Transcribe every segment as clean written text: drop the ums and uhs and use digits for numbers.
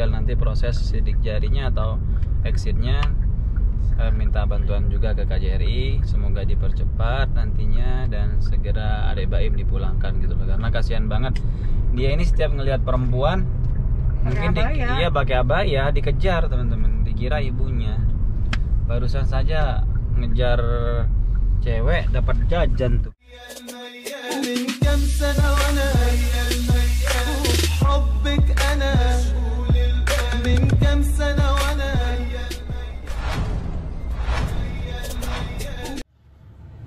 tinggal nanti proses sidik jarinya atau exitnya. Minta bantuan juga ke KJRI, semoga dipercepat nantinya dan segera adik Baim dipulangkan gitu loh, karena kasihan banget dia ini setiap ngelihat perempuan mungkin iya pakai abaya dikejar teman-teman, dikira ibunya. Barusan saja ngejar cewek dapat jajan tuh.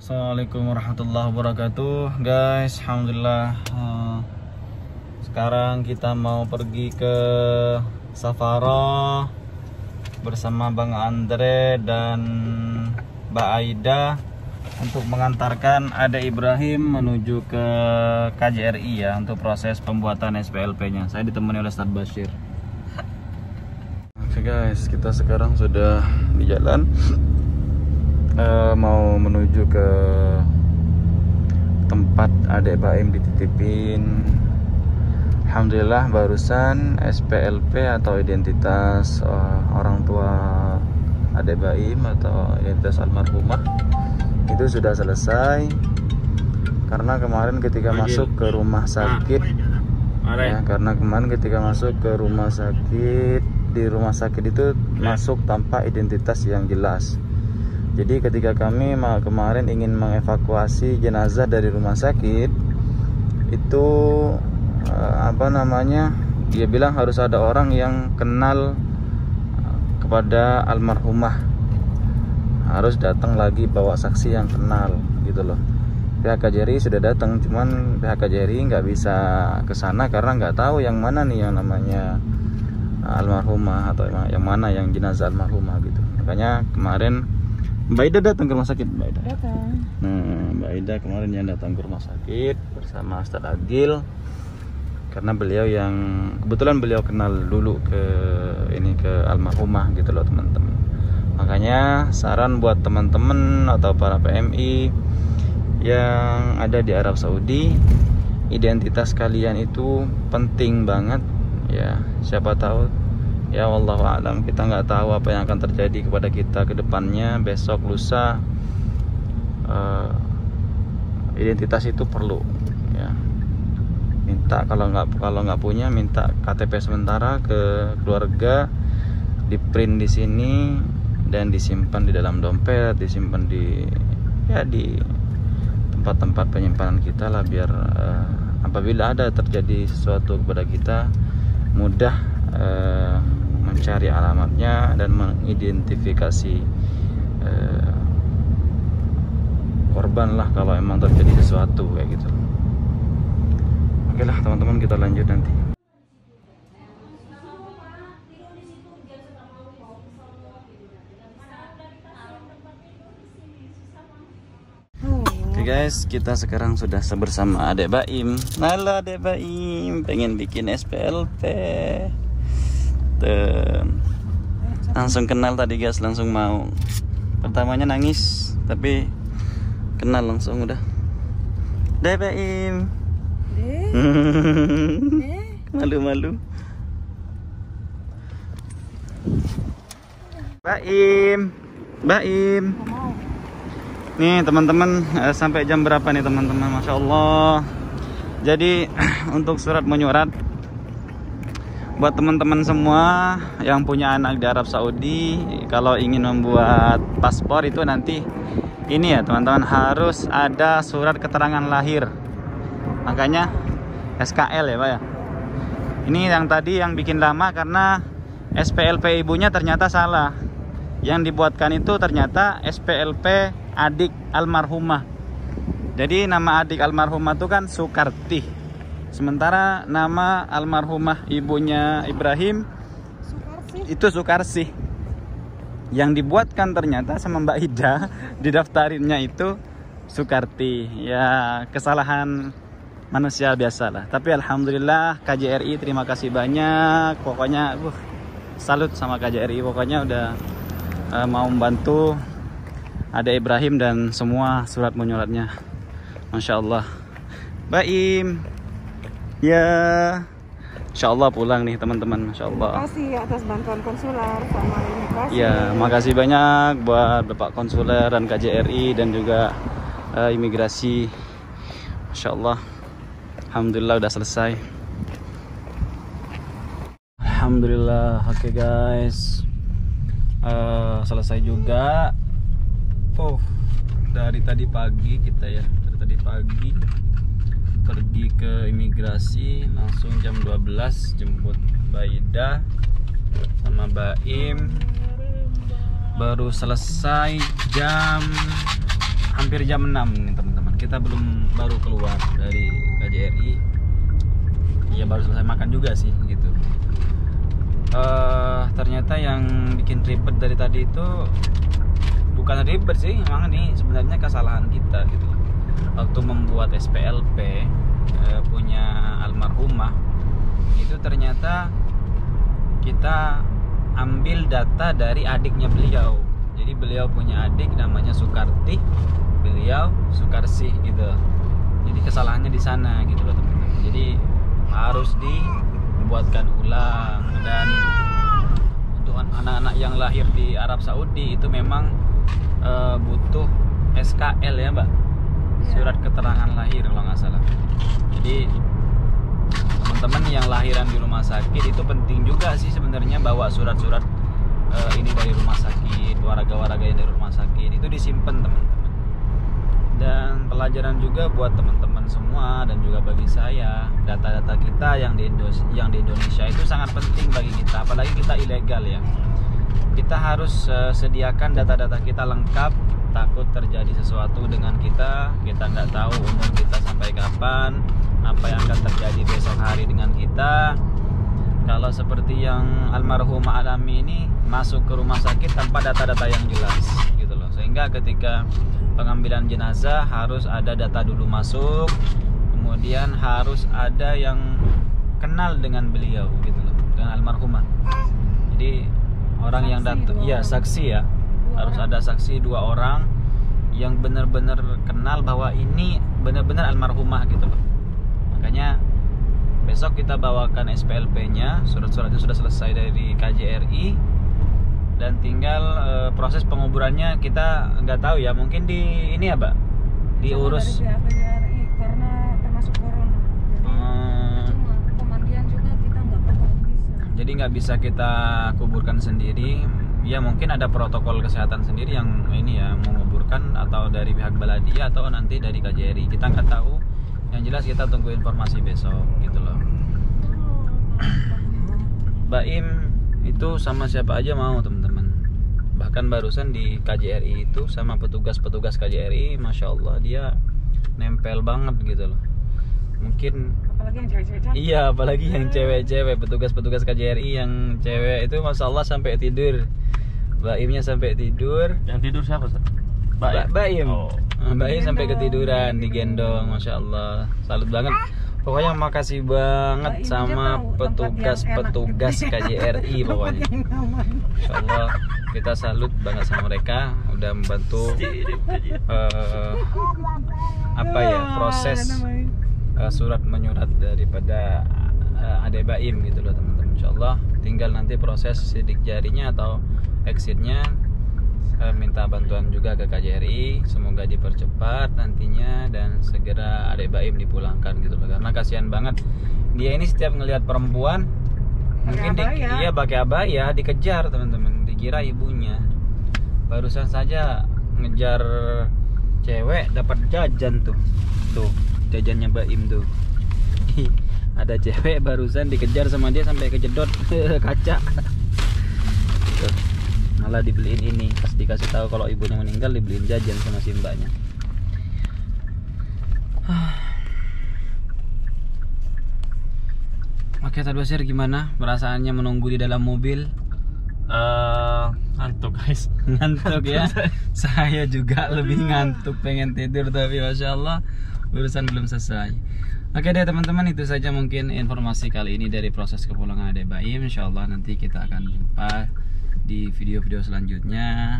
Assalamualaikum warahmatullahi wabarakatuh, guys. Alhamdulillah, sekarang kita mau pergi ke Safara bersama Bang Andre dan Mbak Aida untuk mengantarkan Ade Ibrahim menuju ke KJRI ya, untuk proses pembuatan SPLP-nya. Saya ditemani oleh Ustadz Bashir. Oke guys, kita sekarang sudah di jalan. Mau menuju ke tempat Adek Baim dititipin. Alhamdulillah barusan SPLP atau identitas orang tua Adek Baim atau identitas almarhumah itu sudah selesai. Karena kemarin ketika masuk ke rumah sakit di rumah sakit itu masuk tanpa identitas yang jelas. Jadi ketika kami kemarin ingin mengevakuasi jenazah dari rumah sakit itu dia bilang harus ada orang yang kenal kepada almarhumah, harus datang lagi bawa saksi yang kenal gitu loh. Pihak KJRI sudah datang, cuman pihak KJRI nggak bisa ke sana karena nggak tahu yang mana nih yang namanya almarhumah atau yang mana yang jenazah almarhumah gitu. Makanya kemarin Mbak Ida datang ke rumah sakit. Mbak Ida kemarin yang datang ke rumah sakit bersama Ustadz Agil, karena kebetulan beliau kenal dulu ke almarhumah gitu loh teman-teman. Makanya saran buat teman-teman atau para PMI yang ada di Arab Saudi, identitas kalian itu penting banget ya. Siapa tahu ya, wallahu a'lam, kita nggak tahu apa yang akan terjadi kepada kita ke depannya, besok lusa. Identitas itu perlu ya. Minta kalau nggak punya, minta KTP sementara ke keluarga, di print di sini dan disimpan di dalam dompet, disimpan di tempat-tempat penyimpanan kita lah, biar apabila ada terjadi sesuatu kepada kita mudah mencari alamatnya dan mengidentifikasi korban lah kalau emang terjadi sesuatu kayak gitu. Oke lah teman-teman, kita lanjut nanti. Oke guys, kita sekarang sudah bersama Adek Baim. Halo Adek Baim, pengen bikin SPLP. Langsung kenal tadi guys, langsung mau. Pertamanya nangis, tapi kenal langsung udah. Adek Baim. Malu-malu. Baim. Nih teman-teman, sampai jam berapa nih teman-teman? Masya Allah. Jadi untuk surat menyurat buat teman-teman semua yang punya anak di Arab Saudi, kalau ingin membuat paspor itu nanti ini ya teman-teman, harus ada surat keterangan lahir. Makanya SKL ya Pak ya. Ini yang tadi yang bikin lama karena SPLP ibunya ternyata salah. Yang dibuatkan itu ternyata SPLP adik almarhumah. Jadi nama adik almarhumah itu kan Sukarti. Sementara nama almarhumah ibunya Ibrahim itu Sukarsi. Yang dibuatkan ternyata sama Mbak Ida, didaftarinnya itu Sukarti. Ya kesalahan manusia biasa lah. Tapi alhamdulillah KJRI terima kasih banyak. Pokoknya salut sama KJRI. Pokoknya udah mau membantu Adek Ibrahim dan semua surat menyuratnya. Masya Allah. Baim. Ya. Insya Allah pulang nih teman-teman. Masya Allah. Terima kasih atas bantuan konsuler sama imigrasi. Ya, makasih banyak buat Bapak konsuler dan KJRI dan juga imigrasi. Masya Allah. Alhamdulillah udah selesai. Alhamdulillah. Oke guys, selesai juga. Dari tadi pagi kita ya, dari tadi pagi pergi ke imigrasi, langsung jam 12 jemput Baida sama Baim. Baru selesai hampir jam 6 nih teman-teman. Kita baru keluar dari KJRI. Ya baru selesai makan juga sih gitu. Ternyata yang bikin ribet dari tadi itu bukan ribet sih, emang ini sebenarnya kesalahan kita gitu. Waktu membuat SPLP punya almarhumah itu ternyata kita ambil data dari adiknya beliau. Jadi beliau punya adik namanya Sukarti, beliau Sukarsih gitu. Jadi kesalahannya di sana gitu loh teman-teman. Jadi harus dibuatkan ulang. Dan untuk anak-anak yang lahir di Arab Saudi itu memang butuh SKL ya Mbak, surat keterangan lahir kalau nggak salah. Jadi teman-teman yang lahiran di rumah sakit itu penting juga sih sebenarnya bawa surat-surat ini dari rumah sakit, warga-warga yang dari rumah sakit itu disimpan teman-teman. Dan pelajaran juga buat teman-teman semua dan juga bagi saya, data-data kita yang di Indonesia itu sangat penting bagi kita, apalagi kita ilegal ya. Kita harus sediakan data-data kita lengkap, takut terjadi sesuatu dengan kita nggak tahu umur kita sampai kapan, apa yang akan terjadi besok hari dengan kita. Kalau seperti yang almarhumah alami ini masuk ke rumah sakit tanpa data-data yang jelas gitu loh, sehingga ketika pengambilan jenazah harus ada data dulu masuk, kemudian harus ada yang kenal dengan beliau gitu loh, dengan almarhumah. Jadi orang yang datang, iya saksi ya, harus ada saksi 2 orang yang benar-benar kenal bahwa ini benar-benar almarhumah gitu loh. Makanya besok kita bawakan SPLP-nya, surat-suratnya sudah selesai dari KJRI, dan tinggal proses penguburannya kita nggak tahu ya, mungkin di ini ya Mbak, diurus dari KJRI karena termasuk corona. Jadi cuma pemandian juga kita nggak bisa. Jadi nggak bisa kita kuburkan sendiri. Ya mungkin ada protokol kesehatan sendiri yang ini ya menguburkan, atau dari pihak Baladia atau nanti dari KJRI, kita nggak tahu. Yang jelas kita tunggu informasi besok gitu loh. Baim itu sama siapa aja mau teman-teman. Bahkan barusan di KJRI itu sama petugas-petugas KJRI, Masya Allah dia nempel banget gitu loh. Mungkin apalagi yang cewek-cewek. Iya, apalagi yang cewek-cewek, petugas-petugas KJRI yang cewek itu Masya Allah sampai tidur. Baimnya sampai tidur. Yang tidur siapa Ustaz? Baim. Oh. Baim sampai ketiduran, digendong, Masya Allah. Salut banget. Pokoknya makasih banget sama petugas-petugas KJRI pokoknya. Masya Allah, kita salut banget sama mereka, udah membantu proses surat menyurat daripada Adek Baim gitu loh teman-teman. Insya Allah tinggal nanti proses sidik jarinya atau exitnya, minta bantuan juga ke KJRI, semoga dipercepat nantinya dan segera Adek Baim dipulangkan gitu loh. Karena kasihan banget dia ini setiap ngelihat perempuan mungkin iya pakai abaya dikejar teman-teman, dikira ibunya. Barusan saja ngejar cewek dapat jajan tuh jajannya Baim tuh. Ada cewek barusan dikejar sama dia sampai kejedot kaca. Tuh, malah dibeliin ini, pas dikasih tahu kalau ibunya meninggal dibeliin jajan sama si mbaknya. Oke, Tad Basir gimana perasaannya menunggu di dalam mobil? Ngantuk guys. Ngantuk ya. Saya juga lebih ngantuk, pengen tidur tapi Masya Allah urusan belum selesai. Oke deh teman-teman, itu saja mungkin informasi kali ini dari proses kepulangan Adek Baim. Insya Allah nanti kita akan jumpa di video-video selanjutnya.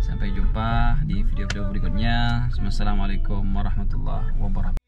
Sampai jumpa di video-video berikutnya. Wassalamualaikum warahmatullahi wabarakatuh.